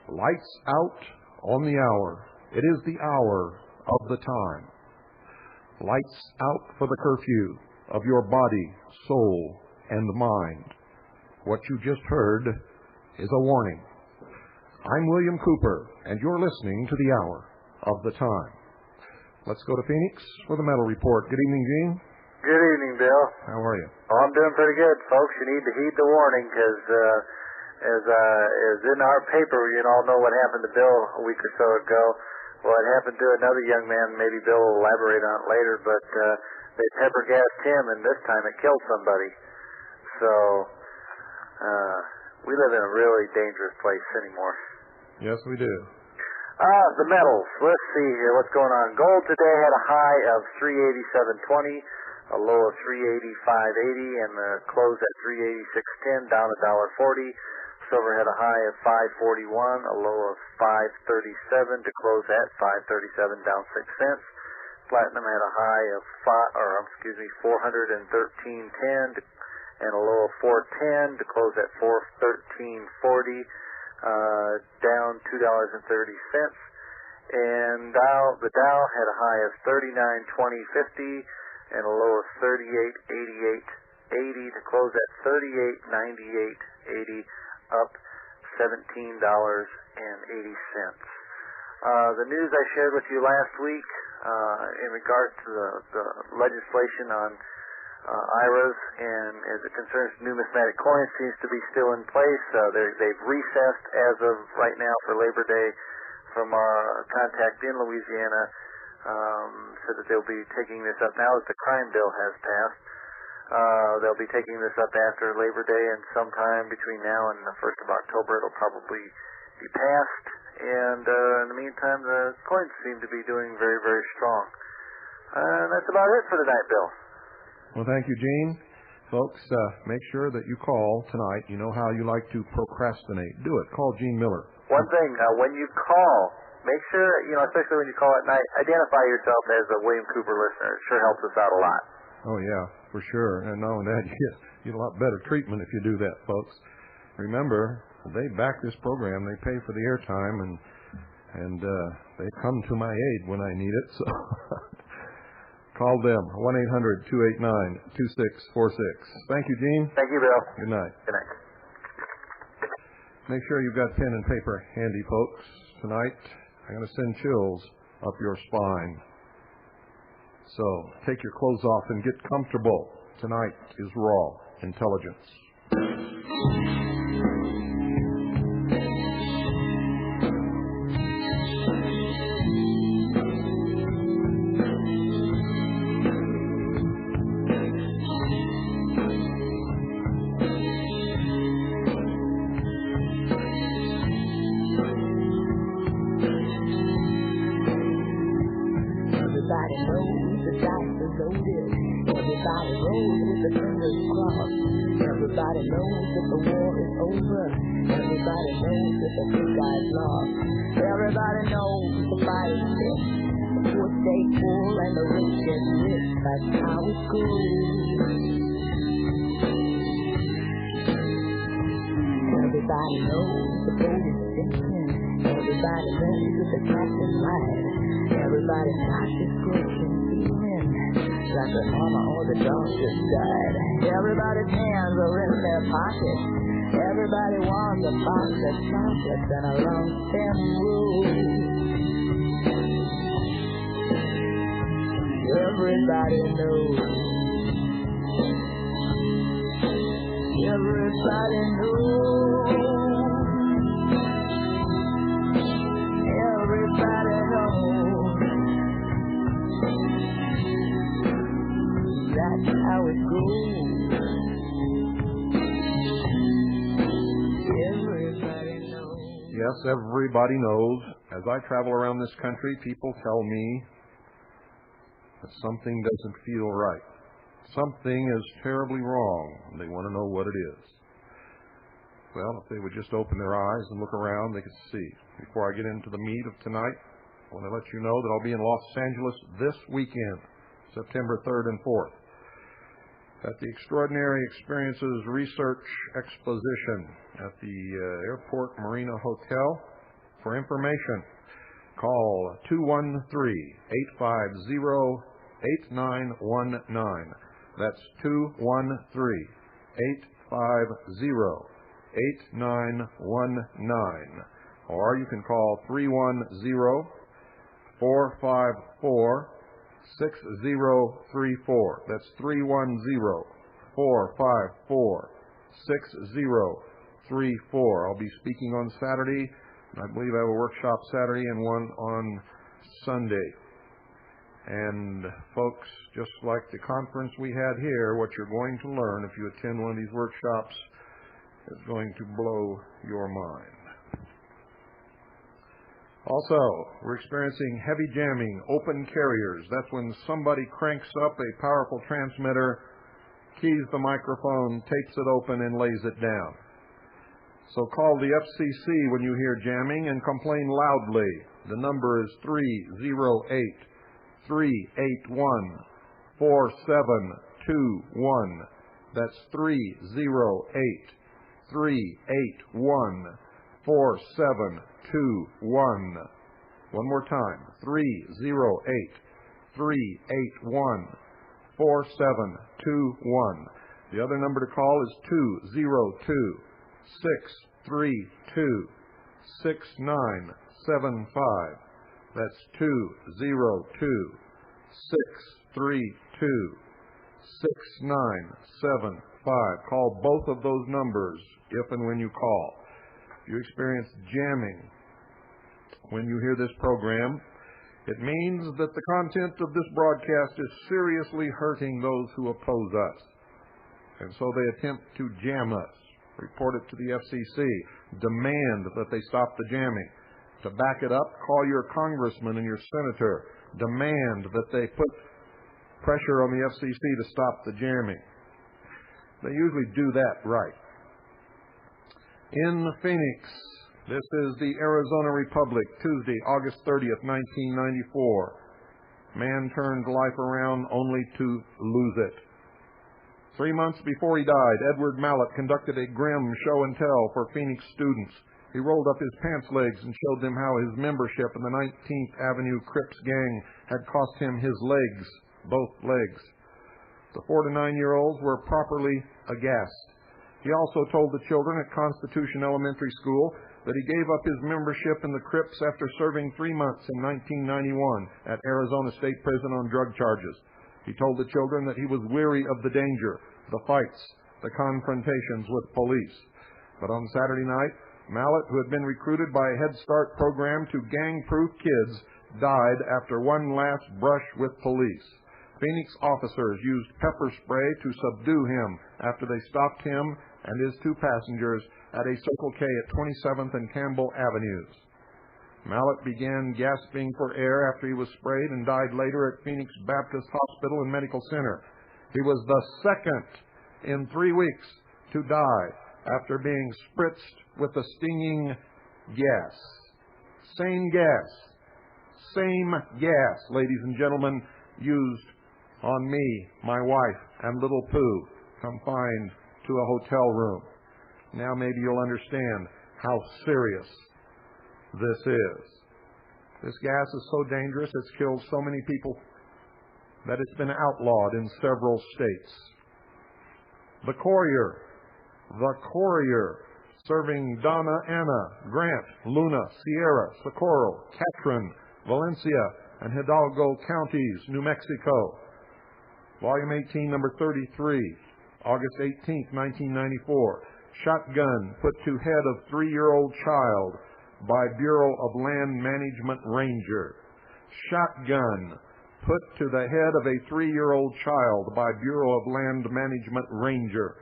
Lights out on the hour. It is the hour of the time. Lights out for the curfew of your body, soul, and mind. What you just heard is a warning. I'm William Cooper, and you're listening to the hour of the time. Let's go to Phoenix for the metal report. Good evening, Gene. Good evening, Bill. How are you? Oh, I'm doing pretty good, folks. You need to heed the warning because as in our paper, you all know what happened to Bill a week or so ago. Well, it happened to another young man. Maybe Bill will elaborate on it later, but they pepper gassed him, and this time it killed somebody. So we live in a really dangerous place anymore. Yes, we do. The metals. Let's see here what's going on. Gold today had a high of 387.20, a low of 385.80, and the close at 386.10, down $1.40. Silver had a high of 541, a low of 537 to close at 537, down 6 cents. Platinum had a high of 413.10 and a low of 410 to close at 413.40, down $2.30. And the Dow had a high of 39.20.50 and a low of 38.88.80 to close at 38.98.80. Up $17.80. The news I shared with you last week in regard to the legislation on IRAs and as it concerns numismatic coins seems to be still in place. They've recessed as of right now for Labor Day from our contact in Louisiana, so that they'll be taking this up now that the crime bill has passed. They'll be taking this up after Labor Day, and sometime between now and the 1st of October it'll probably be passed. And in the meantime, the coins seem to be doing very, very strong. And that's about it for tonight, Bill. Well, thank you, Gene. Folks, make sure that you call tonight. You know how you like to procrastinate. Do it. Call Gene Miller. One thing, when you call, make sure, especially when you call at night, identify yourself as a William Cooper listener. It sure helps us out a lot. Oh, yeah, for sure. And knowing that, you get a lot better treatment if you do that, folks. Remember, they back this program. They pay for the airtime, and they come to my aid when I need it. So call them, 1-800-289-2646. Thank you, Gene. Thank you, Bill. Good night. Good night. Make sure you've got pen and paper handy, folks. Tonight, I'm going to send chills up your spine. So take your clothes off and get comfortable. Tonight is Raw Intelligence. Everybody knows that the war is over. Everybody knows that the good guys lost. Everybody knows the fight is fit. The poor stay poor and the rich get rich. That's how it goes. Everybody knows the boat is sinking. Everybody knows that the captain lied. Everybody's got this broken feeling like the mama or the dog just died. Everybody's hands are in their pockets. Everybody wants a box of chocolates and a long stem rose. Everybody knows. Everybody knows. Everybody knows. That's how it goes. Everybody knows. Yes, everybody knows. As I travel around this country, people tell me that something doesn't feel right. Something is terribly wrong, and they want to know what it is. Well, if they would just open their eyes and look around, they could see. Before I get into the meat of tonight, I want to let you know that I'll be in Los Angeles this weekend, September 3rd and 4th, at the Extraordinary Experiences Research Exposition at the Airport Marina Hotel. For information, call 213-850-8919. That's 213-850-8919. Or you can call 310-454-6034. That's 310-454-6034. I'll be speaking on Saturday. I believe I have a workshop Saturday and one on Sunday. And folks, just like the conference we had here, what you're going to learn if you attend one of these workshops is going to blow your mind. Also, we're experiencing heavy jamming, open carriers. That's when somebody cranks up a powerful transmitter, keys the microphone, tapes it open, and lays it down. So call the FCC when you hear jamming and complain loudly. The number is 308-381-4721. That's 308-381-4721. One more time, 308-381-4721. The other number to call is 202-632-6975. That's 202-632-6975. Call both of those numbers if and when you call. If you experience jamming when you hear this program, it means that the content of this broadcast is seriously hurting those who oppose us. And so they attempt to jam us. Report it to the FCC. Demand that they stop the jamming. To back it up, call your congressman and your senator. Demand that they put pressure on the FCC to stop the jamming. They usually do that right. In Phoenix, this is the Arizona Republic, Tuesday, August 30th, 1994. Man turned life around only to lose it. 3 months before he died, Edward Mallett conducted a grim show and tell for Phoenix students. He rolled up his pants legs and showed them how his membership in the 19th Avenue Crips gang had cost him his legs, both legs. The 4 to 9-year-olds were properly aghast. He also told the children at Constitution Elementary School that he gave up his membership in the Crips after serving 3 months in 1991 at Arizona State Prison on drug charges. He told the children that he was weary of the danger, the fights, the confrontations with police. But on Saturday night, Mallett, who had been recruited by a Head Start program to gang-proof kids, died after one last brush with police. Phoenix officers used pepper spray to subdue him after they stopped him and his 2 passengers at a Circle K at 27th and Campbell Avenues. Mallett began gasping for air after he was sprayed and died later at Phoenix Baptist Hospital and Medical Center. He was the second in 3 weeks to die after being spritzed with a stinging gas. Same gas, ladies and gentlemen, used on me, my wife, and little Pooh, confined to a hotel room. Now maybe you'll understand how serious this is. This gas is so dangerous, it's killed so many people that it's been outlawed in several states. The Courier, serving Donna, Anna, Grant, Luna, Sierra, Socorro, Catherine, Valencia, and Hidalgo counties, New Mexico. Volume 18, number 33, August 18, 1994. Shotgun put to head of 3-year-old child by Bureau of Land Management Ranger. Shotgun put to the head of a 3-year-old child by Bureau of Land Management Ranger.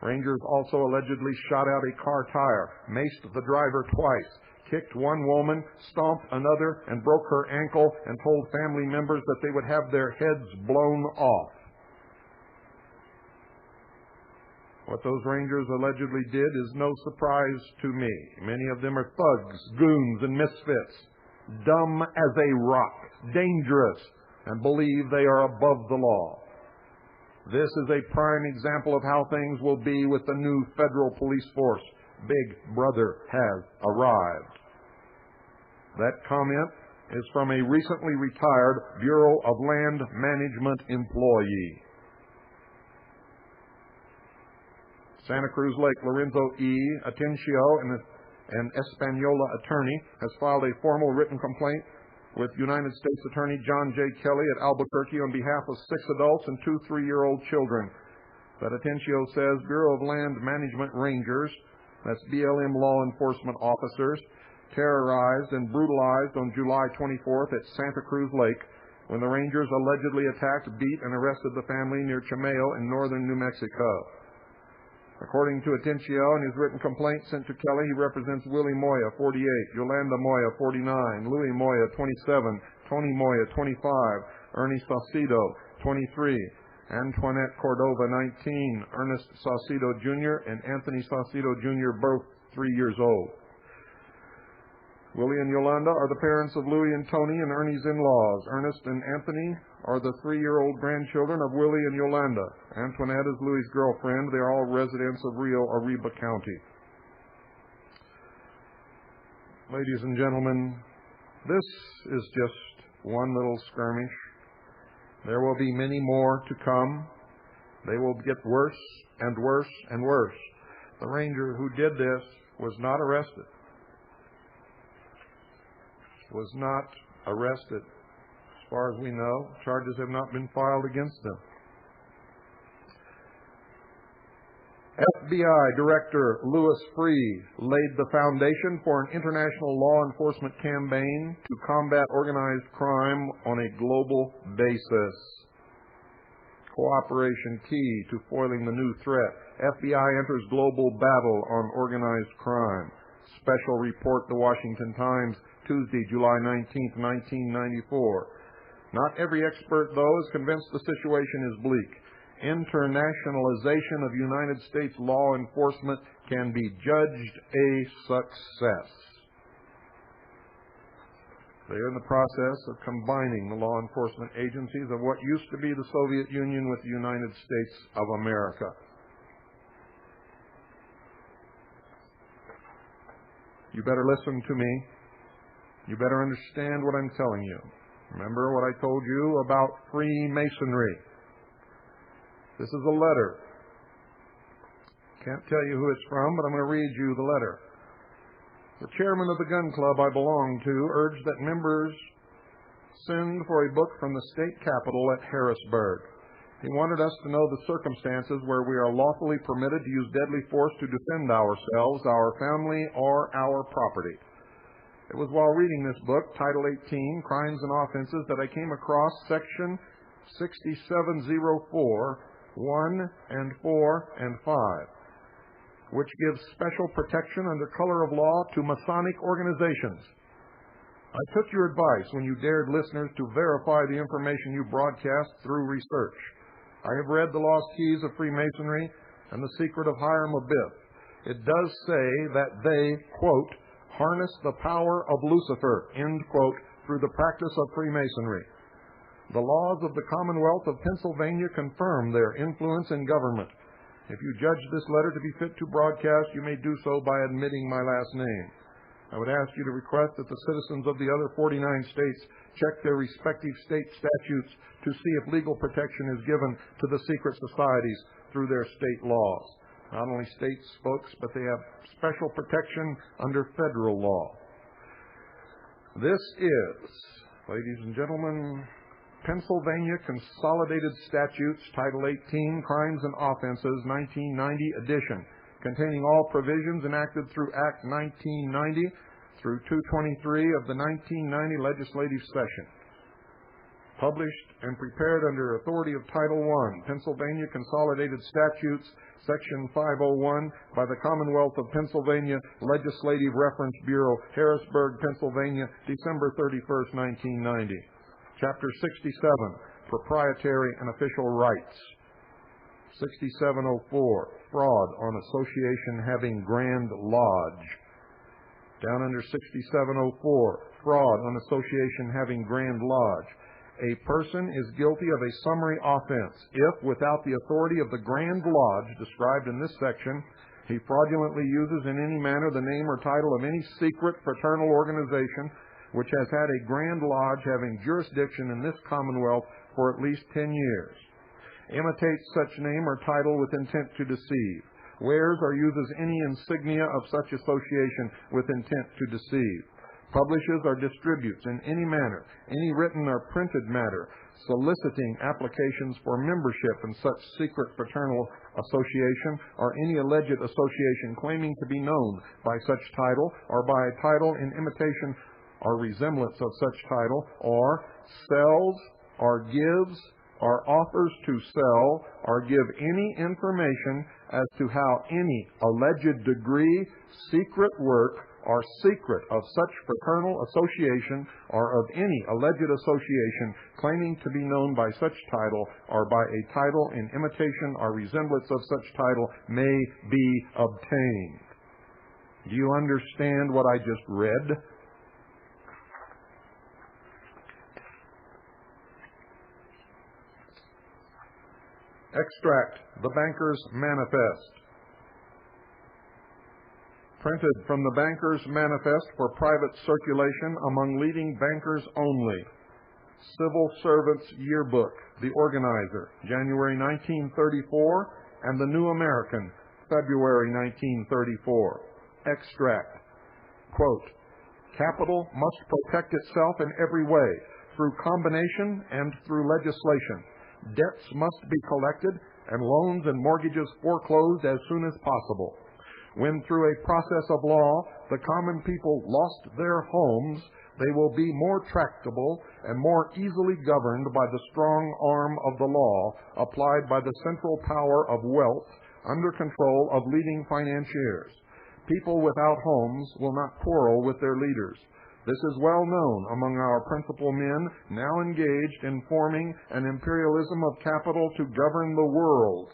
Rangers also allegedly shot out a car tire, maced the driver twice, kicked one woman, stomped another, and broke her ankle, and told family members that they would have their heads blown off. What those Rangers allegedly did is no surprise to me. Many of them are thugs, goons, and misfits, dumb as a rock, dangerous, and believe they are above the law. This is a prime example of how things will be with the new federal police force. Big Brother has arrived. That comment is from a recently retired Bureau of Land Management employee. Santa Cruz Lake, Lorenzo E. Atencio, an Espanola attorney, has filed a formal written complaint with United States Attorney John J. Kelly at Albuquerque on behalf of 6 adults and 2 3-year-old children. That Atencio says Bureau of Land Management Rangers, that's BLM law enforcement officers, terrorized and brutalized on July 24th at Santa Cruz Lake when the Rangers allegedly attacked, beat, and arrested the family near Chimeo in northern New Mexico. According to Atencio, in his written complaint sent to Kelly, he represents Willie Moya, 48, Yolanda Moya, 49, Louis Moya, 27, Tony Moya, 25, Ernie Saucedo, 23, Antoinette Cordova, 19, Ernest Saucedo Jr., and Anthony Saucedo Jr., both 3 years old. Willie and Yolanda are the parents of Louis and Tony and Ernie's in-laws. Ernest and Anthony are the 3-year-old grandchildren of Willie and Yolanda. Antoinette is Louis' girlfriend. They are all residents of Rio Arriba County. Ladies and gentlemen, this is just one little skirmish. There will be many more to come. They will get worse and worse and worse. The ranger who did this was not arrested. Was not arrested. As far as we know, charges have not been filed against them. FBI Director Louis Freeh laid the foundation for an international law enforcement campaign to combat organized crime on a global basis. Cooperation key to foiling the new threat. FBI enters global battle on organized crime. Special report, The Washington Times, Tuesday, July 19, 1994. Not every expert, though, is convinced the situation is bleak. Internationalization of United States law enforcement can be judged a success. They are in the process of combining the law enforcement agencies of what used to be the Soviet Union with the United States of America. You better listen to me. You better understand what I'm telling you. Remember what I told you about Freemasonry. This is a letter. Can't tell you who it's from, but I'm going to read you the letter. The chairman of the gun club I belong to urged that members send for a book from the state capitol at Harrisburg. He wanted us to know the circumstances where we are lawfully permitted to use deadly force to defend ourselves, our family, or our property. It was while reading this book, Title 18, Crimes and Offenses, that I came across Section 6704, 1 and 4 and 5, which gives special protection under color of law to Masonic organizations. I took your advice when you dared listeners to verify the information you broadcast through research. I have read The Lost Keys of Freemasonry and The Secret of Hiram Abiff. It does say that they, quote, harness the power of Lucifer, end quote, through the practice of Freemasonry. The laws of the Commonwealth of Pennsylvania confirm their influence in government. If you judge this letter to be fit to broadcast, you may do so by admitting my last name. I would ask you to request that the citizens of the other 49 states check their respective state statutes to see if legal protection is given to the secret societies through their state laws. Not only state folks, but they have special protection under federal law. This is Ladies and gentlemen, Pennsylvania Consolidated Statutes, Title 18, Crimes and Offenses, 1990 edition, containing all provisions enacted through Act 1990 through 223 of the 1990 legislative session. Published and prepared under authority of Title I, Pennsylvania Consolidated Statutes, Section 501, by the Commonwealth of Pennsylvania Legislative Reference Bureau, Harrisburg, Pennsylvania, December 31st, 1990. Chapter 67, Proprietary and Official Rights. 6704, Fraud on Association Having Grand Lodge. Down under 6704, Fraud on Association Having Grand Lodge. A person is guilty of a summary offense if, without the authority of the Grand Lodge described in this section, he fraudulently uses in any manner the name or title of any secret fraternal organization which has had a Grand Lodge having jurisdiction in this Commonwealth for at least 10 years. Imitates such name or title with intent to deceive. Wears or uses any insignia of such association with intent to deceive. Publishes or distributes in any manner, any written or printed matter, soliciting applications for membership in such secret fraternal association or any alleged association claiming to be known by such title or by a title in imitation or resemblance of such title, or sells or gives or offers to sell or give any information as to how any alleged degree, secret work, or secret of such fraternal association or of any alleged association claiming to be known by such title or by a title in imitation or resemblance of such title may be obtained. Do you understand what I just read? Extract the Banker's Manifest. Printed from the Banker's Manifest for private circulation among leading bankers only. Civil Servants Yearbook, The Organizer, January 1934, and The New American, February 1934. Extract. Quote, capital must protect itself in every way, through combination and through legislation. Debts must be collected and loans and mortgages foreclosed as soon as possible. When through a process of law the common people lost their homes, they will be more tractable and more easily governed by the strong arm of the law applied by the central power of wealth under control of leading financiers. People without homes will not quarrel with their leaders. This is well known among our principal men now engaged in forming an imperialism of capital to govern the world.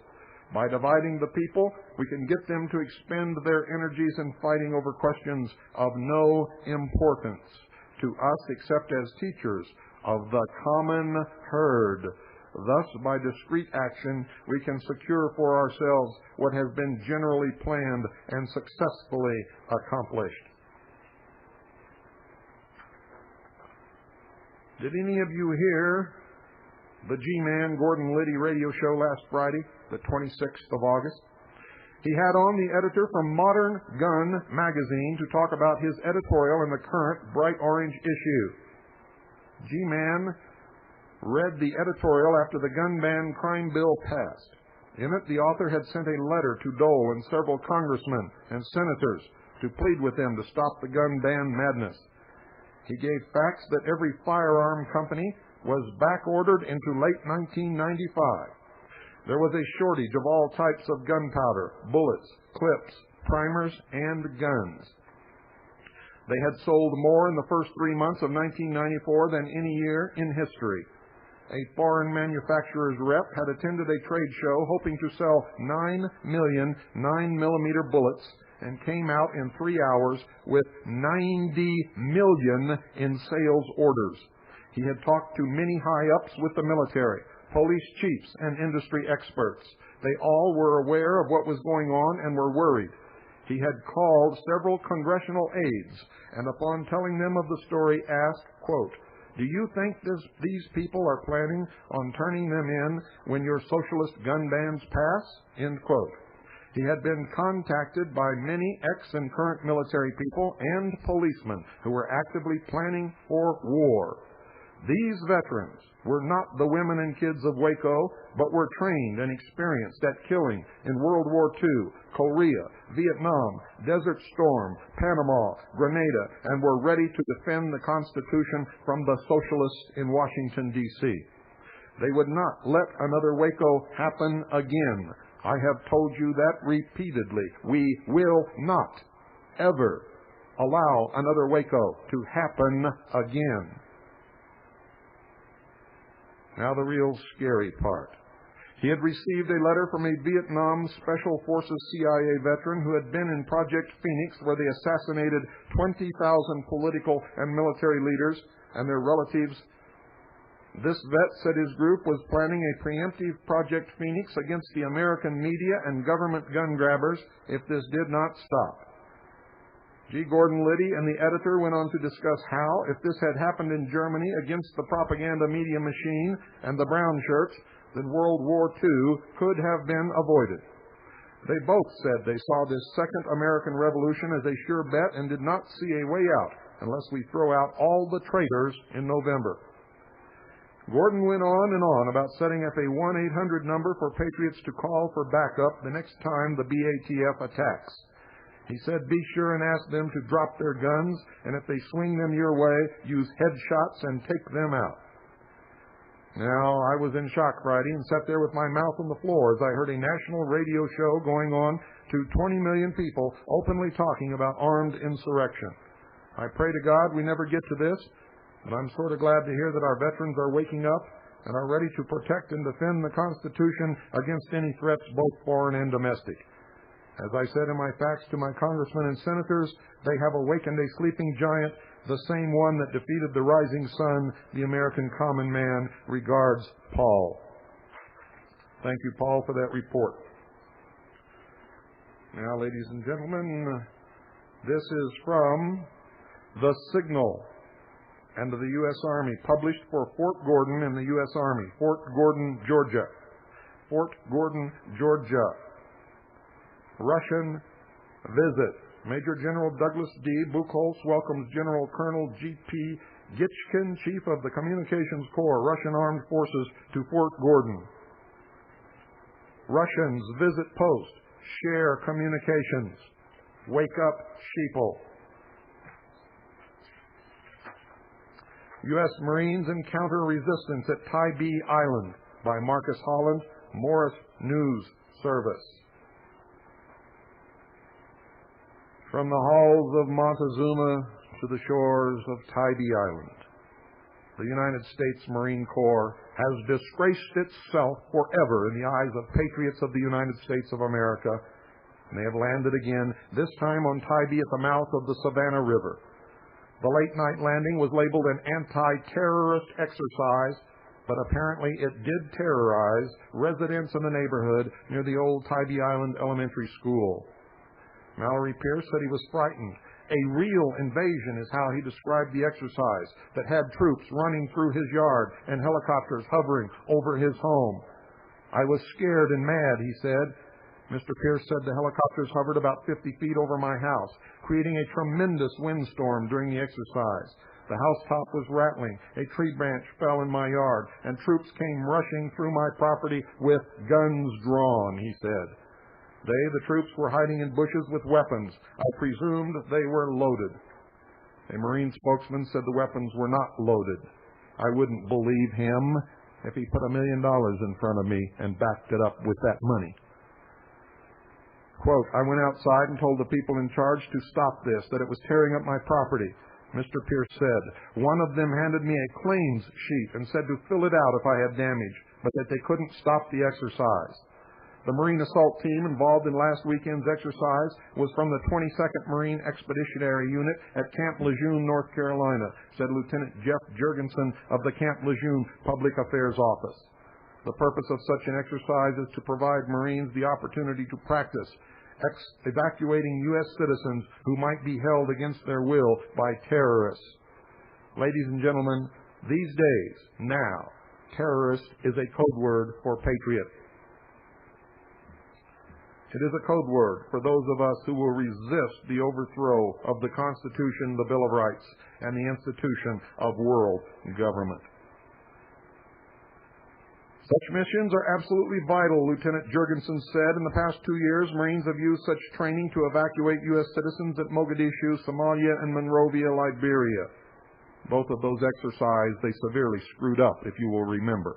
By dividing the people, we can get them to expend their energies in fighting over questions of no importance to us except as teachers of the common herd. Thus, by discreet action, we can secure for ourselves what has been generally planned and successfully accomplished. Did any of you hear the G-Man Gordon Liddy radio show last Friday, the 26th of August? He had on the editor from Modern Gun magazine to talk about his editorial in the current bright orange issue. G-Man read the editorial after the gun ban crime bill passed. In it, the author had sent a letter to Dole and several congressmen and senators to plead with them to stop the gun ban madness. He gave facts that every firearm company was back-ordered into late 1995. There was a shortage of all types of gunpowder, bullets, clips, primers, and guns. They had sold more in the first 3 months of 1994 than any year in history. A foreign manufacturer's rep had attended a trade show hoping to sell 9 million 9mm bullets and came out in 3 hours with 90 million in sales orders. He had talked to many high-ups with the military, police chiefs, and industry experts. They all were aware of what was going on and were worried. He had called several congressional aides, and upon telling them of the story, asked, quote, "Do you think these people are planning on turning them in when your socialist gun bans pass?" End quote. He had been contacted by many ex and current military people and policemen who were actively planning for war. These veterans were not the women and kids of Waco, but were trained and experienced at killing in World War II, Korea, Vietnam, Desert Storm, Panama, Grenada, and were ready to defend the Constitution from the socialists in Washington, D.C. They would not let another Waco happen again. I have told you that repeatedly. We will not ever allow another Waco to happen again. Now the real scary part. He had received a letter from a Vietnam Special Forces CIA veteran who had been in Project Phoenix, where they assassinated 20,000 political and military leaders and their relatives. This vet said his group was planning a preemptive Project Phoenix against the American media and government gun grabbers if this did not stop. G. Gordon Liddy and the editor went on to discuss how, if this had happened in Germany against the propaganda media machine and the brown shirts, then World War II could have been avoided. They both said they saw this second American Revolution as a sure bet and did not see a way out unless we throw out all the traitors in November. Gordon went on and on about setting up a 1-800 number for patriots to call for backup the next time the BATF attacks. He said, be sure and ask them to drop their guns, and if they swing them your way, use headshots and take them out. Now, I was in shock Friday and sat there with my mouth on the floor as I heard a national radio show going on to 20 million people openly talking about armed insurrection. I pray to God we never get to this, but I'm sort of glad to hear that our veterans are waking up and are ready to protect and defend the Constitution against any threats, both foreign and domestic. As I said in my fax to my congressmen and senators, they have awakened a sleeping giant, the same one that defeated the rising sun, the American common man. Regards, Paul. Thank you, Paul, for that report. Now, ladies and gentlemen, this is from The Signal and the U.S. Army, published for Fort Gordon in the U.S. Army, Fort Gordon, Georgia. Fort Gordon, Georgia. Russian visit. Major General Douglas D. Buchholz welcomes General Colonel G.P. Gitchkin, Chief of the Communications Corps, Russian Armed Forces, to Fort Gordon. Russians visit post. Share communications. Wake up, sheeple. U.S. Marines encounter resistance at Tybee Island by Marcus Holland, Morris News Service. From the halls of Montezuma to the shores of Tybee Island, the United States Marine Corps has disgraced itself forever in the eyes of patriots of the United States of America, and they have landed again, this time on Tybee at the mouth of the Savannah River. The late-night landing was labeled an anti-terrorist exercise, but apparently it did terrorize residents in the neighborhood near the old Tybee Island Elementary School. Mallory Pierce said he was frightened. A real invasion is how he described the exercise that had troops running through his yard and helicopters hovering over his home. I was scared and mad, he said. Mr. Pierce said the helicopters hovered about 50 feet over my house, creating a tremendous windstorm during the exercise. The housetop was rattling, a tree branch fell in my yard, and troops came rushing through my property with guns drawn, he said. They, the troops, were hiding in bushes with weapons. I presumed they were loaded. A Marine spokesman said the weapons were not loaded. I wouldn't believe him if he put $1 million in front of me and backed it up with that money. Quote, I went outside and told the people in charge to stop this, that it was tearing up my property. Mr. Pierce said, one of them handed me a claims sheet and said to fill it out if I had damage, but that they couldn't stop the exercise. The Marine assault team involved in last weekend's exercise was from the 22nd Marine Expeditionary Unit at Camp Lejeune, North Carolina, said Lieutenant Jeff Jurgensen of the Camp Lejeune Public Affairs Office. The purpose of such an exercise is to provide Marines the opportunity to practice evacuating U.S. citizens who might be held against their will by terrorists. Ladies and gentlemen, these days, now, terrorist is a code word for patriot. It is a code word for those of us who will resist the overthrow of the Constitution, the Bill of Rights, and the institution of world government. Such missions are absolutely vital, Lieutenant Jurgensen said. In the past 2 years, Marines have used such training to evacuate U.S. citizens at Mogadishu, Somalia, and Monrovia, Liberia. Both of those exercises they severely screwed up, if you will remember.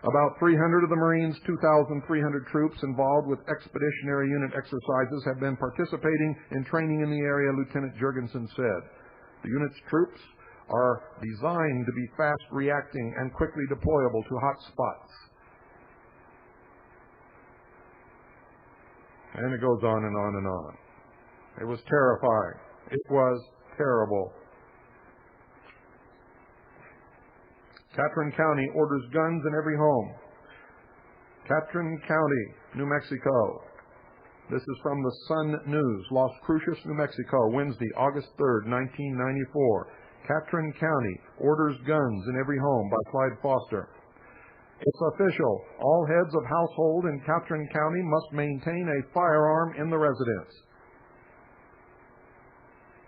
About 300 of the Marines' 2,300 troops involved with Expeditionary Unit exercises have been participating in training in the area, Lieutenant Jurgensen said. The unit's troops are designed to be fast reacting and quickly deployable to hot spots. And it goes on and on and on. It was terrifying. It was terrible. Catron County orders guns in every home. Catron County, New Mexico. This is from the Sun News, Las Cruces, New Mexico, Wednesday, August 3rd, 1994. Catron County orders guns in every home by Clyde Foster. It's official. All heads of household in Catron County must maintain a firearm in the residence.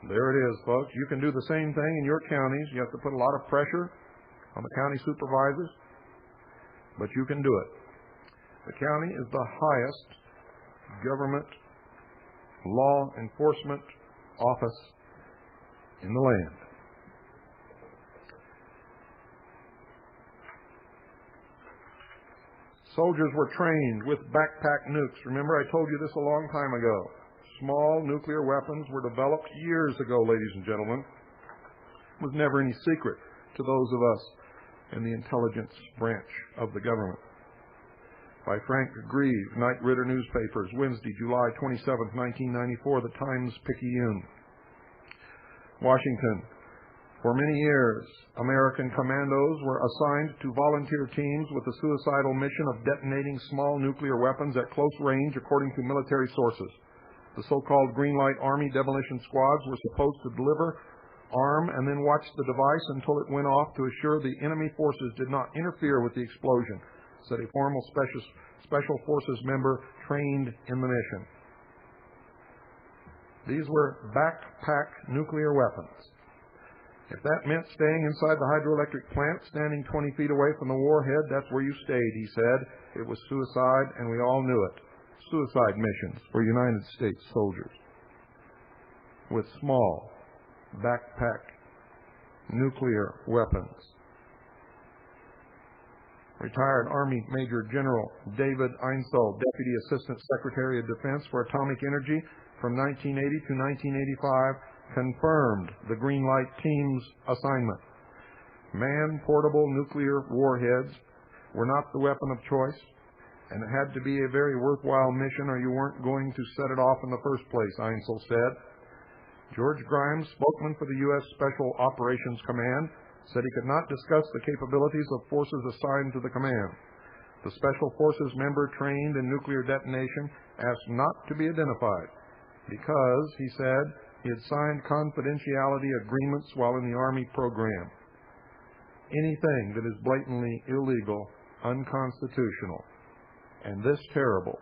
There it is, folks. You can do the same thing in your counties. You have to put a lot of pressure on the county supervisors, but you can do it. The county is the highest government law enforcement office in the land. Soldiers were trained with backpack nukes. Remember, I told you this a long time ago. Small nuclear weapons were developed years ago, ladies and gentlemen. It was never any secret to those of us in the intelligence branch of the government. By Frank Grieve, Knight Ridder Newspapers, Wednesday, July 27, 1994, The Times-Picayune. Washington. For many years, American commandos were assigned to volunteer teams with the suicidal mission of detonating small nuclear weapons at close range, according to military sources. The so-called Green Light Army demolition squads were supposed to deliver, arm, and then watch the device until it went off to assure the enemy forces did not interfere with the explosion, said a former Special Forces member trained in the mission. These were backpack nuclear weapons. If that meant staying inside the hydroelectric plant, standing 20 feet away from the warhead, that's where you stayed, he said. It was suicide, and we all knew it. Suicide missions for United States soldiers with small backpack nuclear weapons. Retired Army Major General David Einsel, Deputy Assistant Secretary of Defense for Atomic Energy from 1980 to 1985, confirmed the Green Light Team's assignment. Man-portable nuclear warheads were not the weapon of choice, and it had to be a very worthwhile mission or you weren't going to set it off in the first place, Einsel said. George Grimes, spokesman for the U.S. Special Operations Command, said he could not discuss the capabilities of forces assigned to the command. The Special Forces member trained in nuclear detonation asked not to be identified because, he said, he had signed confidentiality agreements while in the Army program. Anything that is blatantly illegal, unconstitutional, and this terrible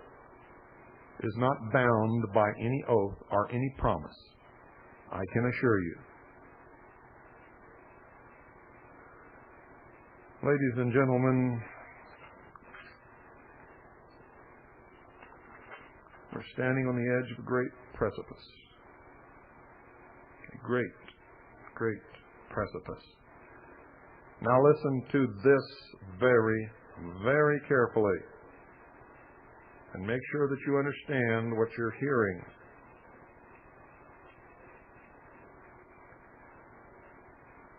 is not bound by any oath or any promise, I can assure you. Ladies and gentlemen, we're standing on the edge of a great precipice. A great, great precipice. Now listen to this very, very carefully and make sure that you understand what you're hearing.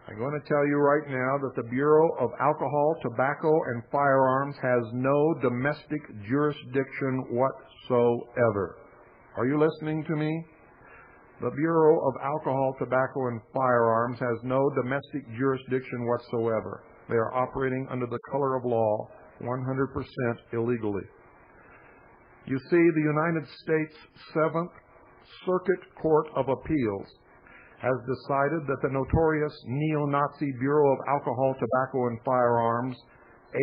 I'm going to tell you right now that the Bureau of Alcohol, Tobacco, and Firearms has no domestic jurisdiction whatsoever. Are you listening to me? The Bureau of Alcohol, Tobacco, and Firearms has no domestic jurisdiction whatsoever. They are operating under the color of law, 100% illegally. You see, the United States 7th Circuit Court of Appeals has decided that the notorious neo-Nazi Bureau of Alcohol, Tobacco, and Firearms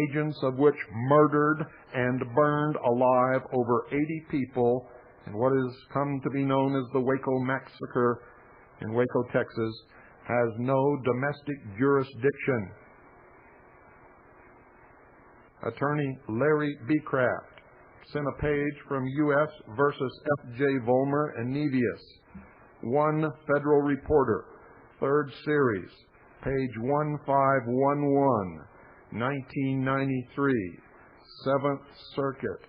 agents of which murdered and burned alive over 80 people in what has come to be known as the Waco Massacre in Waco, Texas, has no domestic jurisdiction. Attorney Larry B. Kraft sent a page from U.S. versus F.J. Vollmer and Nevius, One Federal Reporter, 3rd Series, page 1511, 1993, 7th Circuit,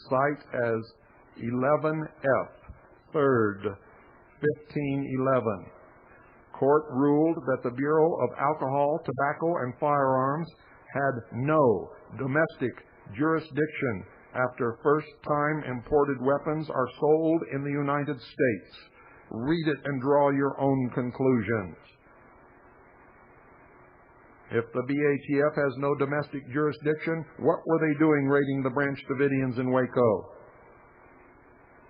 cite as 11F, 3rd, 1511. Court ruled that the Bureau of Alcohol, Tobacco, and Firearms had no domestic jurisdiction after first-time imported weapons are sold in the United States. Read it and draw your own conclusions. If the BATF has no domestic jurisdiction, what were they doing raiding the Branch Davidians in Waco?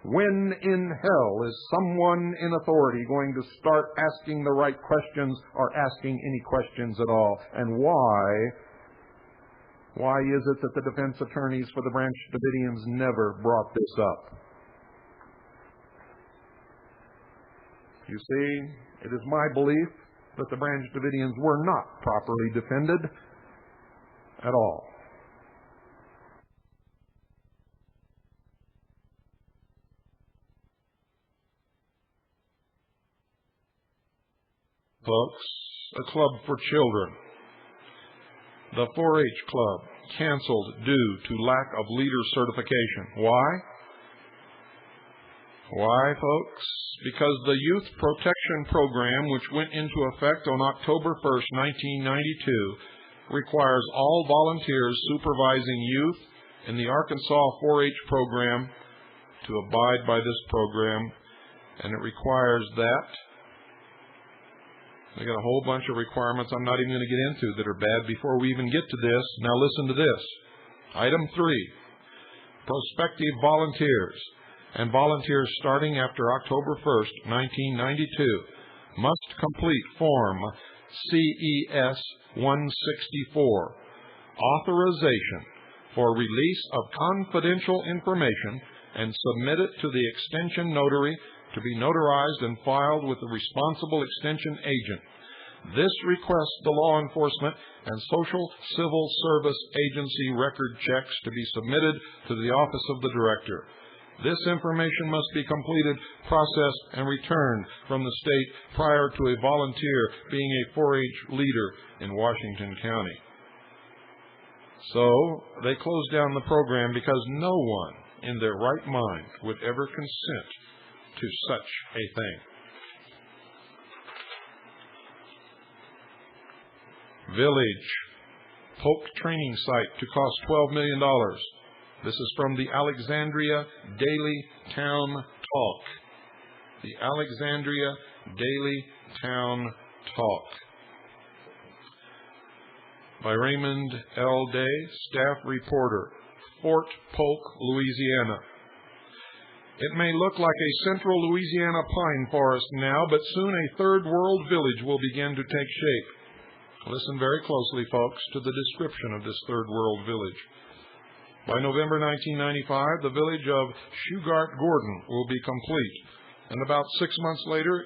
When in hell is someone in authority going to start asking the right questions or asking any questions at all? And why? Why is it that the defense attorneys for the Branch Davidians never brought this up? You see, it is my belief that the Branch Davidians were not properly defended at all. Folks, a club for children. The 4-H club canceled due to lack of leader certification. Why? Why, folks? Because the Youth Protection Program, which went into effect on October 1st, 1992, requires all volunteers supervising youth in the Arkansas 4-H program to abide by this program, and it requires that. They got a whole bunch of requirements I'm not even going to get into that are bad before we even get to this. Now listen to this. Item 3, prospective volunteers and volunteers starting after October 1st, 1992 must complete Form CES 164, Authorization for Release of Confidential Information, and submit it to the Extension Notary to be notarized and filed with the responsible extension agent. This requests the law enforcement and social civil service agency record checks to be submitted to the office of the director. This information must be completed, processed, and returned from the state prior to a volunteer being a 4-H leader in Washington County. So they closed down the program because no one in their right mind would ever consent to such a thing. Village Polk training site to cost $12 million. This is from the Alexandria Daily Town Talk. The Alexandria Daily Town Talk. By Raymond L. Day, staff reporter, Fort Polk, Louisiana. It may look like a central Louisiana pine forest now, but soon a third world village will begin to take shape. Listen very closely, folks, to the description of this third world village. By November 1995, the village of Shugart Gordon will be complete, and about 6 months later,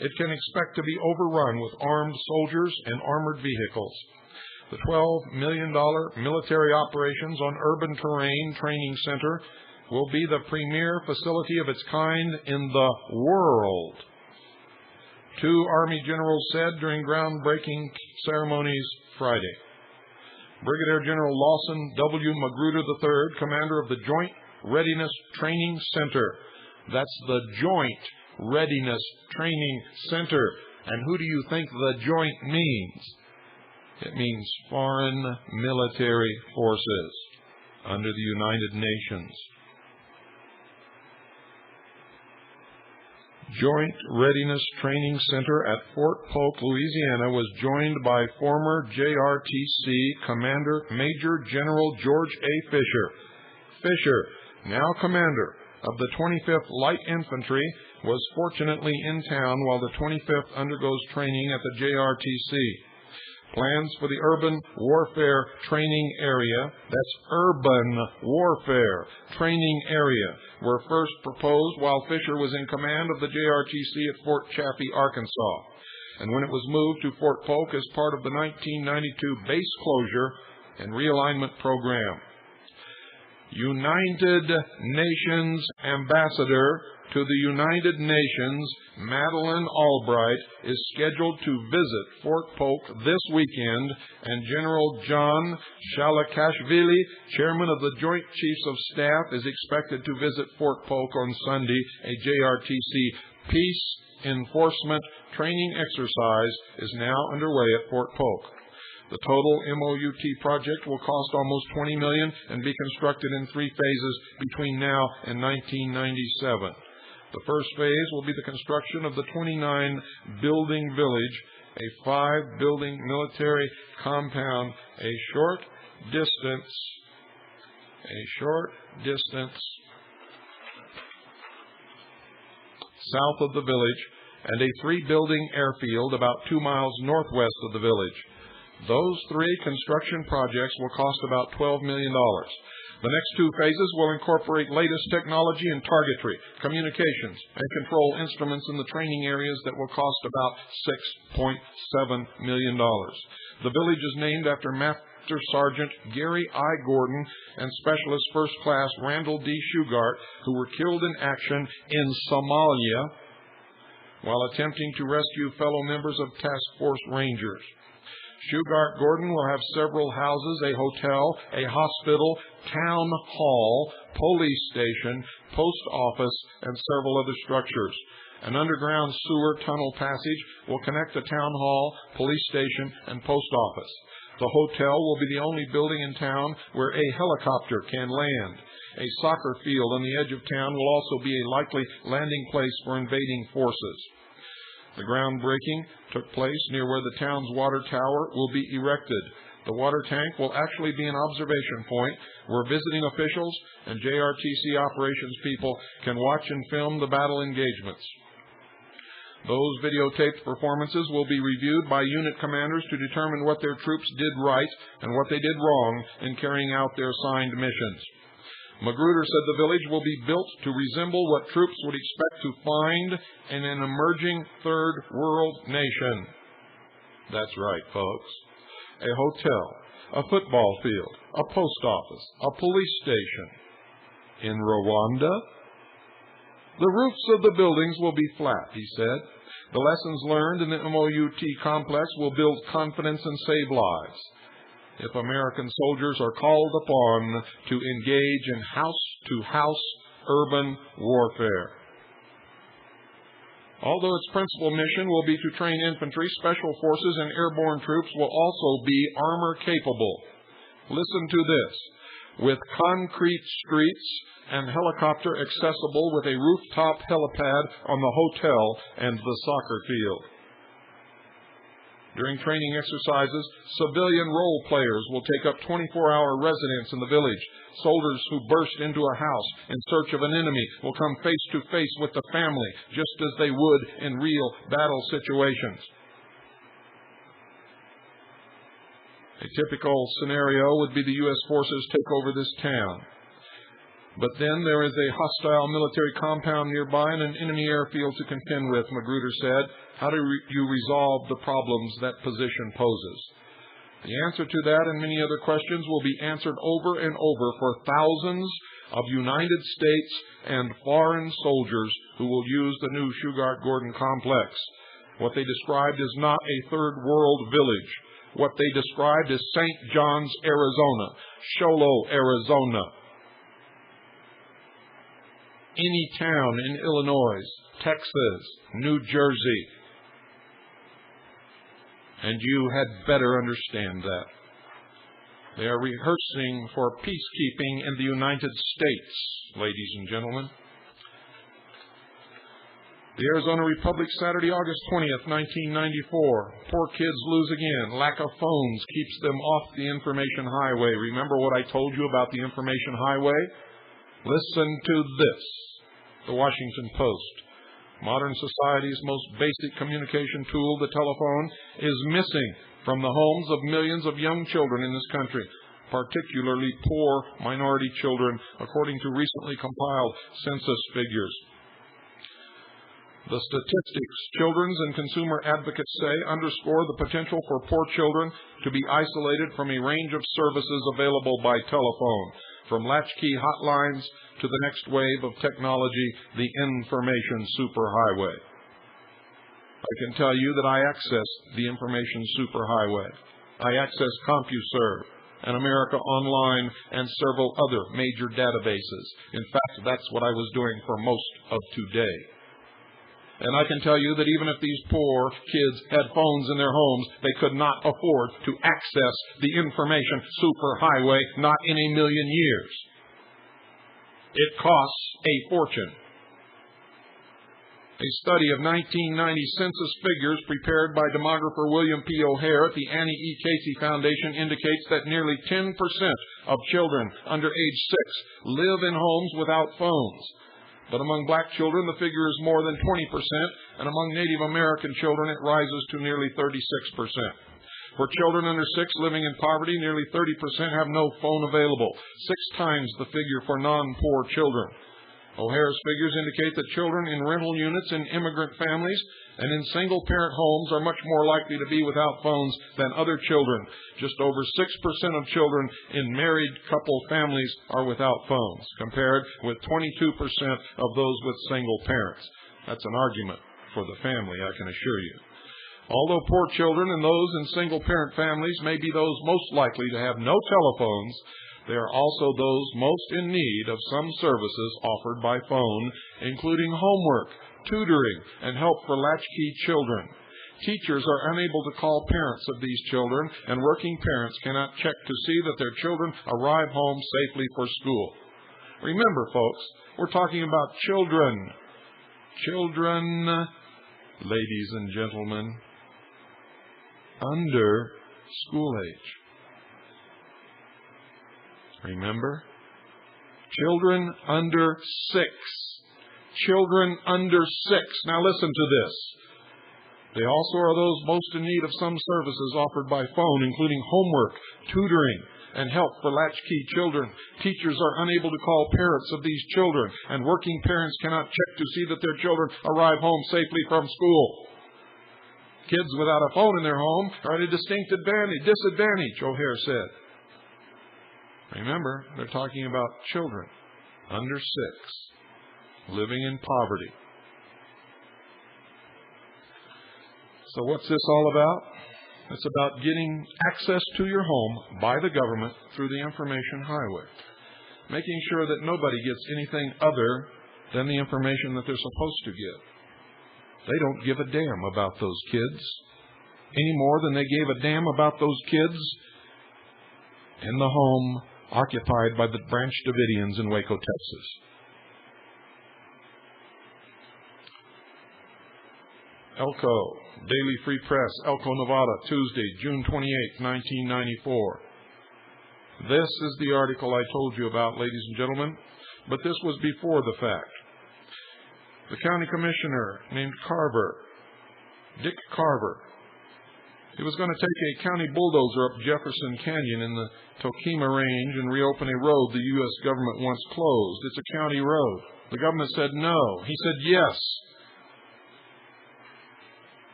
it can expect to be overrun with armed soldiers and armored vehicles. The $12 million Military Operations on Urban Terrain Training Center will be the premier facility of its kind in the world. 2 Army generals said during groundbreaking ceremonies Friday. Brigadier General Lawson W. Magruder III, commander of the Joint Readiness Training Center. That's the Joint Readiness Training Center. And who do you think the joint means? It means foreign military forces under the United Nations. Joint Readiness Training Center at Fort Polk, Louisiana was joined by former JRTC Commander Major General George A. Fisher. Fisher, now commander of the 25th Light Infantry, was fortunately in town while the 25th undergoes training at the JRTC. Plans for the urban warfare training area, that's urban warfare training area, were first proposed while Fisher was in command of the JRTC at Fort Chaffee, Arkansas, and when it was moved to Fort Polk as part of the 1992 base closure and realignment program. United Nations Ambassador to the United Nations, Madeleine Albright, is scheduled to visit Fort Polk this weekend, and General John Shalakashvili, chairman of the Joint Chiefs of Staff, is expected to visit Fort Polk on Sunday. A JRTC peace enforcement training exercise is now underway at Fort Polk. The total MOUT project will cost almost $20 million and be constructed in 3 phases between now and 1997. The first phase will be the construction of the 29-building village, a 5-building military compound, a short distance south of the village, and a 3-building airfield about 2 miles northwest of the village. Those 3 construction projects will cost about $12 million. The next 2 phases will incorporate latest technology in targetry, communications, and control instruments in the training areas that will cost about $6.7 million. The village is named after Master Sergeant Gary I. Gordon and Specialist First Class Randall D. Shugart, who were killed in action in Somalia while attempting to rescue fellow members of Task Force Rangers. Shugart Gordon will have several houses, a hotel, a hospital, town hall, police station, post office, and several other structures. An underground sewer tunnel passage will connect the town hall, police station, and post office. The hotel will be the only building in town where a helicopter can land. A soccer field on the edge of town will also be a likely landing place for invading forces. The groundbreaking took place near where the town's water tower will be erected. The water tank will actually be an observation point where visiting officials and JRTC operations people can watch and film the battle engagements. Those videotaped performances will be reviewed by unit commanders to determine what their troops did right and what they did wrong in carrying out their assigned missions. Magruder said the village will be built to resemble what troops would expect to find in an emerging third world nation. That's right, folks. A hotel, a football field, a post office, a police station. In Rwanda, the roofs of the buildings will be flat, he said. The lessons learned in the MOUT complex will build confidence and save lives. If American soldiers are called upon to engage in house-to-house urban warfare. Although its principal mission will be to train infantry, special forces, and airborne troops will also be armor-capable. Listen to this. With concrete streets and helicopter accessible with a rooftop helipad on the hotel and the soccer field. During training exercises, civilian role players will take up 24-hour residence in the village. Soldiers who burst into a house in search of an enemy will come face to face with the family, just as they would in real battle situations. A typical scenario would be the U.S. forces take over this town. But then there is a hostile military compound nearby and an enemy airfield to contend with, Magruder said. How do you resolve the problems that position poses? The answer to that and many other questions will be answered over and over for thousands of United States and foreign soldiers who will use the new Shugart-Gordon complex. What they described is not a third world village. What they described is St. John's, Arizona, Sholo, Arizona. Any town in Illinois, Texas, New Jersey. And you had better understand that. They are rehearsing for peacekeeping in the United States, ladies and gentlemen. The Arizona Republic, Saturday, August 20th, 1994. Poor kids lose again. Lack of phones keeps them off the information highway. Remember what I told you about the information highway? Listen to this. The Washington Post. Modern society's most basic communication tool, the telephone, is missing from the homes of millions of young children in this country, particularly poor minority children, according to recently compiled census figures. The statistics children's and consumer advocates say underscore the potential for poor children to be isolated from a range of services available by telephone, from latchkey hotlines to the next wave of technology, the information superhighway. I can tell you that I access the information superhighway. I access CompuServe and America Online and several other major databases. In fact, that's what I was doing for most of today. And I can tell you that even if these poor kids had phones in their homes, they could not afford to access the information superhighway, not in a million years. It costs a fortune. A study of 1990 census figures prepared by demographer William P. O'Hare at the Annie E. Casey Foundation indicates that nearly 10% of children under age 6 live in homes without phones. But among black children, the figure is more than 20%, and among Native American children, it rises to nearly 36%. For children under 6 living in poverty, nearly 30% have no phone available, 6 times the figure for non-poor children. O'Hare's figures indicate that children in rental units in immigrant families and in single-parent homes are much more likely to be without phones than other children. Just over 6% of children in married couple families are without phones, compared with 22% of those with single parents. That's an argument for the family, I can assure you. Although poor children and those in single-parent families may be those most likely to have no telephones, they are also those most in need of some services offered by phone, including homework, tutoring, and help for latchkey children. Teachers are unable to call parents of these children, and working parents cannot check to see that their children arrive home safely for school. Remember, folks, we're talking about children. Children, ladies and gentlemen, under school age. Remember? Children under 6. Children under 6. Now listen to this. They also are those most in need of some services offered by phone, including homework, tutoring, and help for latchkey children. Teachers are unable to call parents of these children, and working parents cannot check to see that their children arrive home safely from school. Kids without a phone in their home are at a distinct disadvantage, O'Hare said. Remember, they're talking about children under 6 living in poverty. So what's this all about? It's about getting access to your home by the government through the information highway, making sure that nobody gets anything other than the information that they're supposed to get. They don't give a damn about those kids any more than they gave a damn about those kids in the home occupied by the Branch Davidians in Waco, Texas. Elko, Daily Free Press, Elko, Nevada, Tuesday, June 28, 1994. This is the article I told you about, ladies and gentlemen, but this was before the fact. The county commissioner named Carver, Dick Carver, he was going to take a county bulldozer up Jefferson Canyon in the Tokima Range and reopen a road the U.S. government once closed. It's a county road. The government said no. He said yes.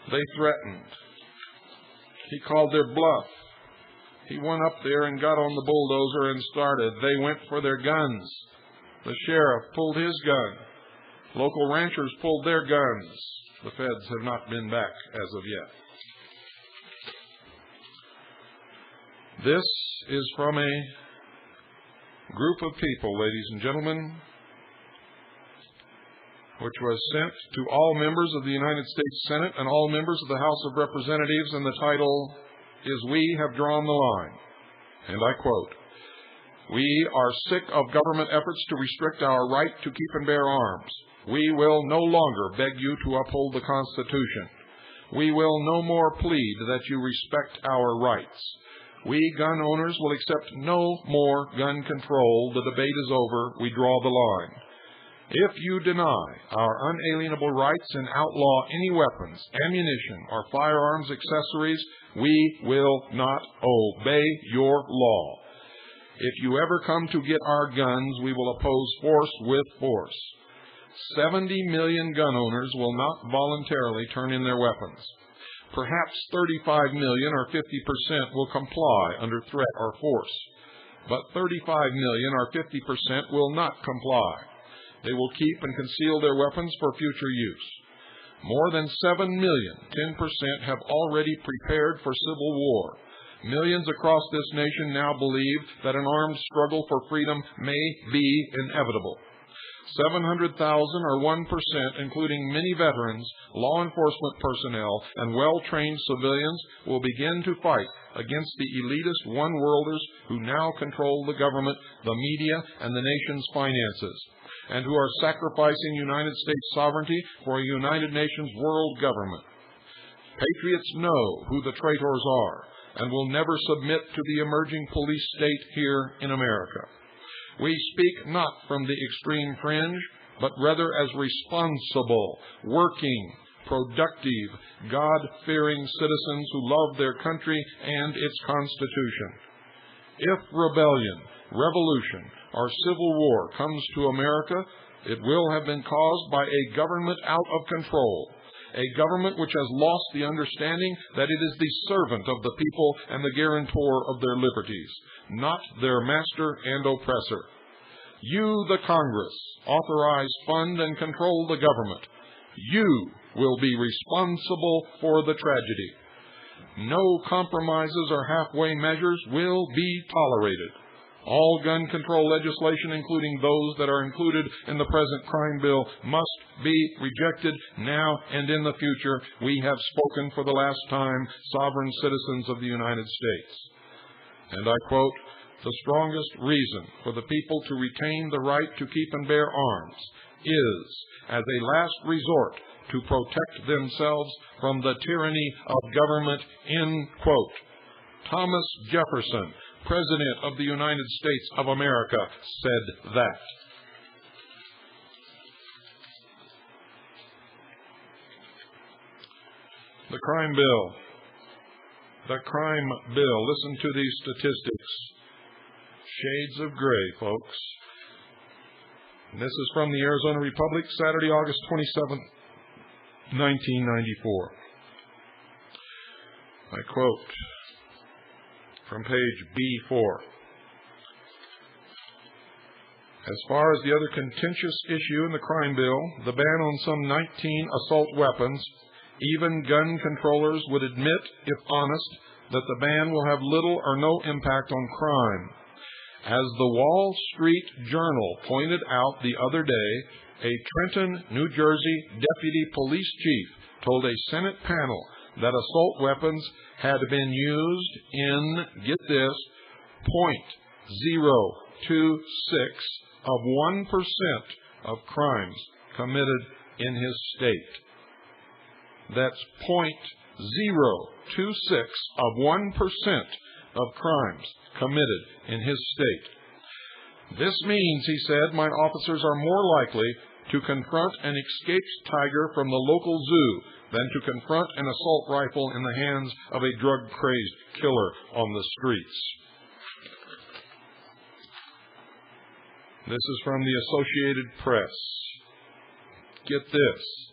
They threatened. He called their bluff. He went up there and got on the bulldozer and started. They went for their guns. The sheriff pulled his gun. Local ranchers pulled their guns. The feds have not been back as of yet. This is from a group of people, ladies and gentlemen, which was sent to all members of the United States Senate and all members of the House of Representatives, and the title is "We Have Drawn the Line." And I quote, "We are sick of government efforts to restrict our right to keep and bear arms. We will no longer beg you to uphold the Constitution. We will no more plead that you respect our rights. We gun owners will accept no more gun control. The debate is over. We draw the line. If you deny our unalienable rights and outlaw any weapons, ammunition, or firearms accessories, we will not obey your law. If you ever come to get our guns, we will oppose force with force. 70 million gun owners will not voluntarily turn in their weapons. Perhaps 35 million or 50% will comply under threat or force. But 35 million or 50% will not comply. They will keep and conceal their weapons for future use. More than 7 million, 10%, have already prepared for civil war. Millions across this nation now believe that an armed struggle for freedom may be inevitable. 700,000 or 1%, including many veterans, law enforcement personnel, and well-trained civilians, will begin to fight against the elitist one-worlders who now control the government, the media, and the nation's finances, and who are sacrificing United States sovereignty for a United Nations world government. Patriots know who the traitors are and will never submit to the emerging police state here in America. We speak not from the extreme fringe, but rather as responsible, working, productive, God-fearing citizens who love their country and its Constitution. If rebellion, revolution, or civil war comes to America, it will have been caused by a government out of control, a government which has lost the understanding that it is the servant of the people and the guarantor of their liberties, not their master and oppressor. You, the Congress, authorize, fund, and control the government. You will be responsible for the tragedy. No compromises or halfway measures will be tolerated. All gun control legislation, including those that are included in the present crime bill, must be rejected now and in the future. We have spoken for the last time, sovereign citizens of the United States. And I quote, "The strongest reason for the people to retain the right to keep and bear arms is, as a last resort, to protect themselves from the tyranny of government," end quote. Thomas Jefferson, President of the United States of America, said that. The crime bill. The crime bill. Listen to these statistics. Shades of gray, folks. And this is from the Arizona Republic, Saturday, August 27th, 1994. I quote from page B4. As far as the other contentious issue in the crime bill, the ban on some 19 assault weapons, even gun controllers would admit, if honest, that the ban will have little or no impact on crime. As the Wall Street Journal pointed out the other day, a Trenton, New Jersey deputy police chief told a Senate panel that assault weapons had been used in, get this, 0.026 of 1% of crimes committed in his state. That's 0.026 of 1% of crimes committed in his state. This means, he said, my officers are more likely to confront an escaped tiger from the local zoo than to confront an assault rifle in the hands of a drug-crazed killer on the streets. This is from the Associated Press. Get this.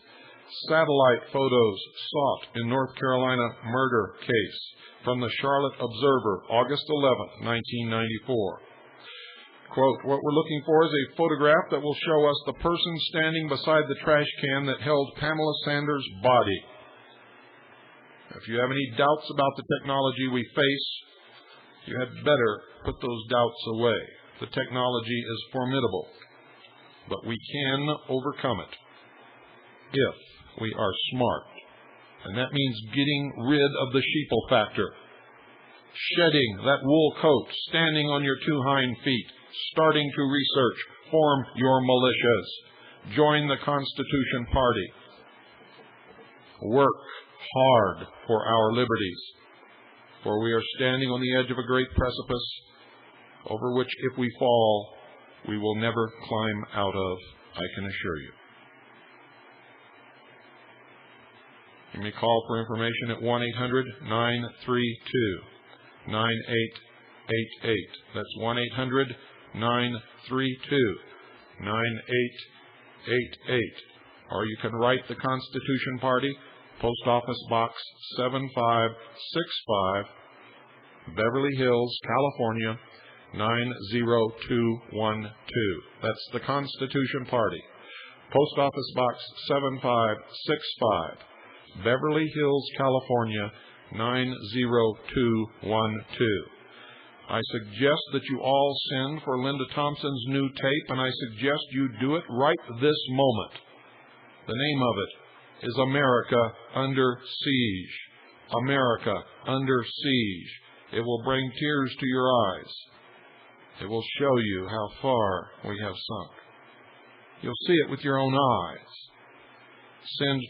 Satellite photos sought in North Carolina murder case from the Charlotte Observer, August 11th, 1994. Quote, "What we're looking for is a photograph that will show us the person standing beside the trash can that held Pamela Sanders' body. If you have any doubts about the technology we face, you had better put those doubts away. The technology is formidable, but we can overcome it if we are smart. And that means getting rid of the sheeple factor, shedding that wool coat, standing on your two hind feet, starting to research, form your militias, join the Constitution Party, work hard for our liberties, for we are standing on the edge of a great precipice over which, if we fall, we will never climb out of. I can assure you. You may call for information at 1-800-932-9888. That's 1-800-932-9888. Or you can write the Constitution Party, Post Office Box 7565, Beverly Hills, California, 90212. That's the Constitution Party, Post Office Box 7565, Beverly Hills, California, 90212. I suggest that you all send for Linda Thompson's new tape, and I suggest you do it right this moment. The name of it is America Under Siege. America Under Siege. It will bring tears to your eyes. It will show you how far we have sunk. You'll see it with your own eyes. Send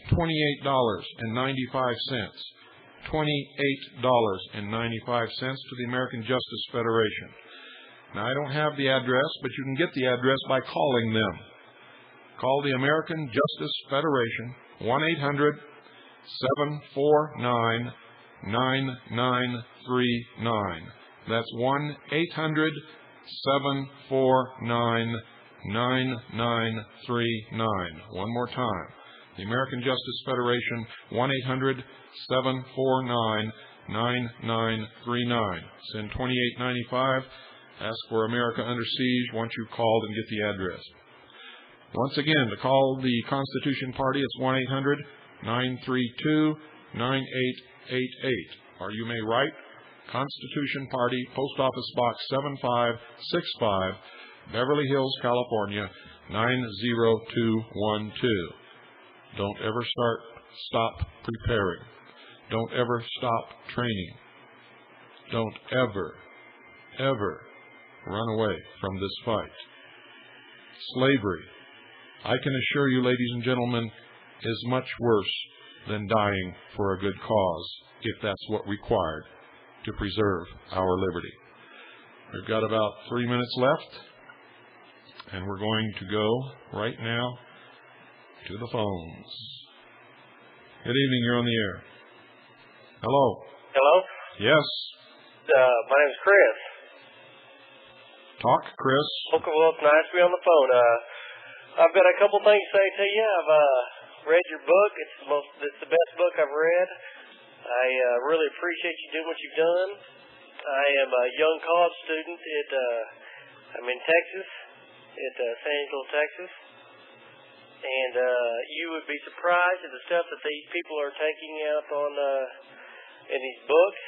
$28.95. $28.95 to the American Justice Federation. Now, I don't have the address, but you can get the address by calling them. Call the American Justice Federation, 1-800-749-9939. That's 1-800-749-9939. One more time. The American Justice Federation, 1-800-749-9939. Send $28.95. Ask for America Under Siege once you've called and get the address. Once again, to call the Constitution Party, it's 1-800-932-9888. Or you may write Constitution Party, Post Office Box 7565, Beverly Hills, California, 90212. Don't ever stop preparing. Don't ever stop training. Don't ever run away from this fight. Slavery, I can assure you, ladies and gentlemen, is much worse than dying for a good cause, if that's what required to preserve our liberty. We've got about 3 minutes left, and we're going to go right now to the phones. Good evening, you're on the air. Hello. Hello? Yes. My name's Chris. Talk, Chris. Okay, well, it's nice to be on the phone. I've got a couple things to say to you. I've read your book. It's the best book I've read. I really appreciate you doing what you've done. I am a young college student I'm in Texas, at San Angelo, Texas. And you would be surprised at the stuff that these people are taking out on in these books.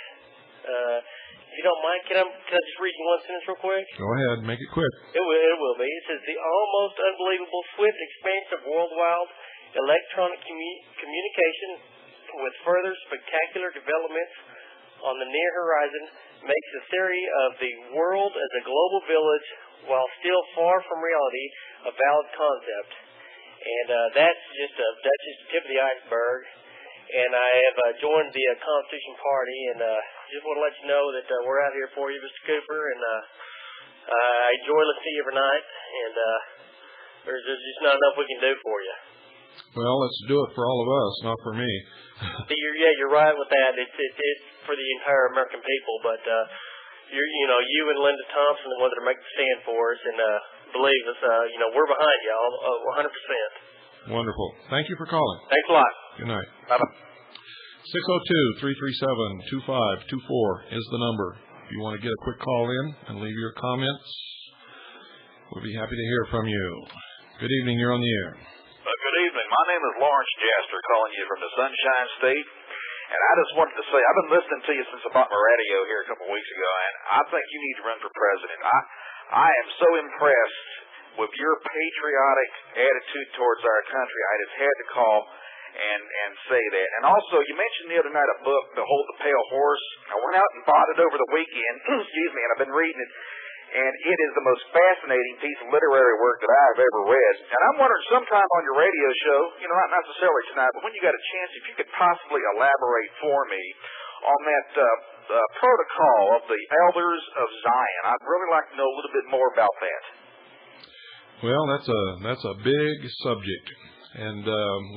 If you don't mind, can I just read you one sentence real quick? Go ahead, make it quick. It will be. It says, the almost unbelievable swift expansion of worldwide electronic communication with further spectacular developments on the near horizon makes the theory of the world as a global village, while still far from reality, a valid concept. And that's just the tip of the iceberg. And I have joined the Constitution Party, and just want to let you know that we're out here for you, Mr. Cooper, and I enjoy listening to you every night, and there's just not enough we can do for you. Well, let's do it for all of us, not for me. You're right with that. It's for the entire American people, but you and Linda Thompson are the ones that are making the stand for us, and believe us, we're behind y'all 100%. Wonderful. Thank you for calling. Thanks a lot. Good night. Bye-bye. 602-337-2524 is the number. If you want to get a quick call in and leave your comments, we'll be happy to hear from you. Good evening. You're on the air. Good evening. My name is Lawrence Jaster, calling you from the Sunshine State. And I just wanted to say, I've been listening to you since I bought my radio here a couple of weeks ago, and I think you need to run for president. I am so impressed with your patriotic attitude towards our country. I just had to call and say that. And also, you mentioned the other night a book, Behold the Pale Horse. I went out and bought it over the weekend, excuse me, and I've been reading it. And it is the most fascinating piece of literary work that I've ever read. And I'm wondering, sometime on your radio show, not necessarily tonight, but when you got a chance, if you could possibly elaborate for me on that protocol of the Elders of Zion. I'd really like to know a little bit more about that. Well, that's a big subject, and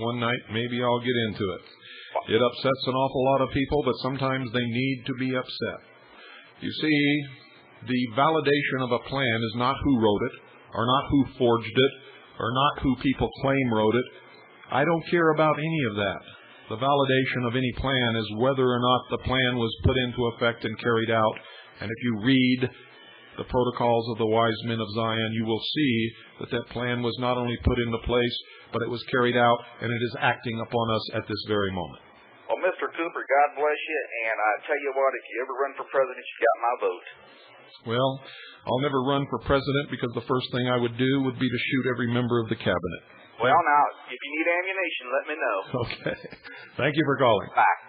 one night maybe I'll get into it. It upsets an awful lot of people, but sometimes they need to be upset. You see, the validation of a plan is not who wrote it, or not who forged it, or not who people claim wrote it. I don't care about any of that. The validation of any plan is whether or not the plan was put into effect and carried out. And if you read the protocols of the wise men of Zion, you will see that that plan was not only put into place, but it was carried out, and it is acting upon us at this very moment. Well, Mr. Cooper, God bless you, and I tell you what, if you ever run for president, you got my vote. Well, I'll never run for president because the first thing I would do would be to shoot every member of the cabinet. Well, now, if you need ammunition, let me know. Okay. Thank you for calling. Bye.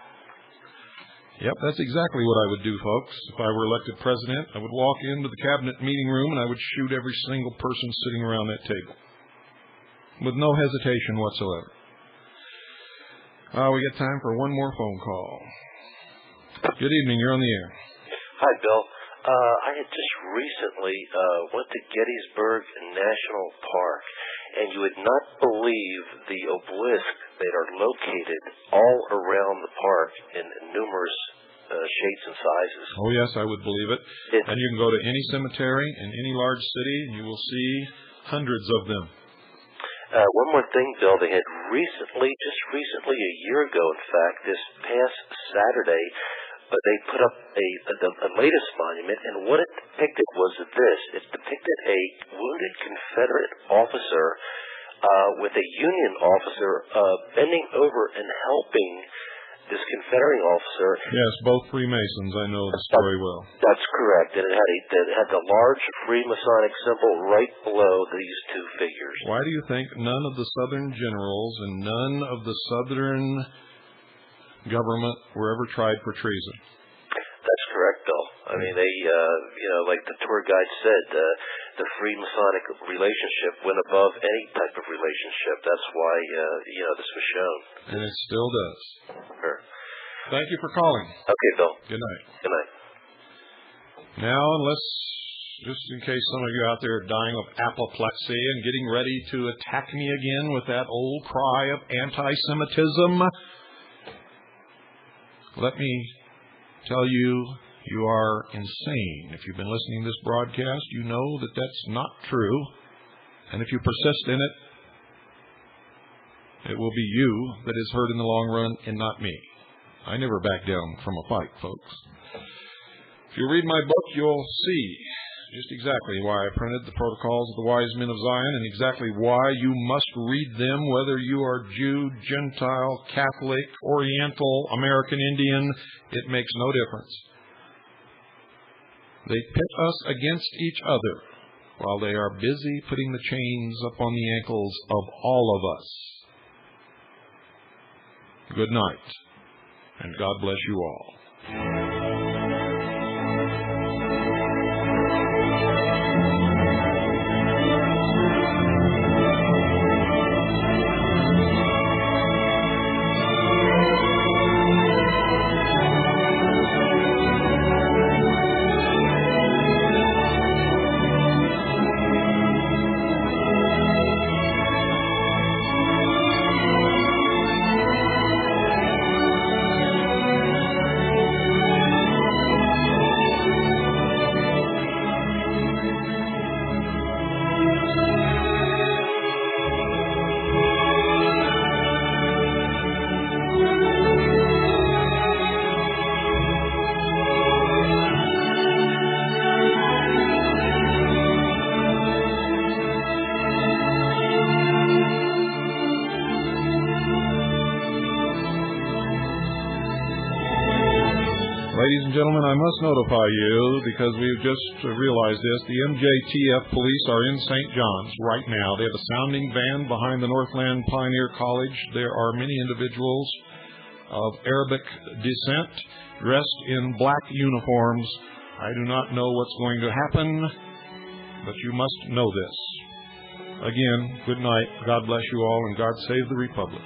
Yep, that's exactly what I would do, folks. If I were elected president, I would walk into the cabinet meeting room and I would shoot every single person sitting around that table with no hesitation whatsoever. We got time for one more phone call. Good evening. You're on the air. Hi, Bill. I had just recently went to Gettysburg National Park, and you would not believe the obelisks that are located all around the park in numerous shapes and sizes. Oh, yes, I would believe it. And you can go to any cemetery in any large city, and you will see hundreds of them. One more thing, Bill. They had just recently, a year ago, in fact, this past Saturday, they put up the latest monument, and what it depicted was this. It depicted a wounded Confederate officer with a Union officer bending over and helping this Confederate officer. Yes, both Freemasons. I know the story well. That's correct. And it had the large Freemasonic symbol right below these two figures. Why do you think none of the Southern generals and none of the Southern government were ever tried for treason? That's correct, Bill. I mean, they, like the tour guide said, the Freemasonic relationship went above any type of relationship. That's why, this was shown. And it still does. Sure. Thank you for calling. Okay, Bill. Good night. Good night. Now, just in case some of you out there are dying of apoplexy and getting ready to attack me again with that old cry of anti-Semitism, let me tell you, you are insane. If you've been listening to this broadcast, you know that that's not true. And if you persist in it, it will be you that is hurt in the long run and not me. I never back down from a fight, folks. If you read my book, you'll see just exactly why I printed the protocols of the wise men of Zion and exactly why you must read them, whether you are Jew, Gentile, Catholic, Oriental, American Indian. It makes no difference. They pit us against each other while they are busy putting the chains upon the ankles of all of us. Good night, and God bless you all. Ladies and gentlemen, I must notify you, because we've just realized this, the MJTF police are in St. John's right now. They have a sounding band behind the Northland Pioneer College. There are many individuals of Arabic descent dressed in black uniforms. I do not know what's going to happen, but you must know this. Again, good night. God bless you all, and God save the Republic.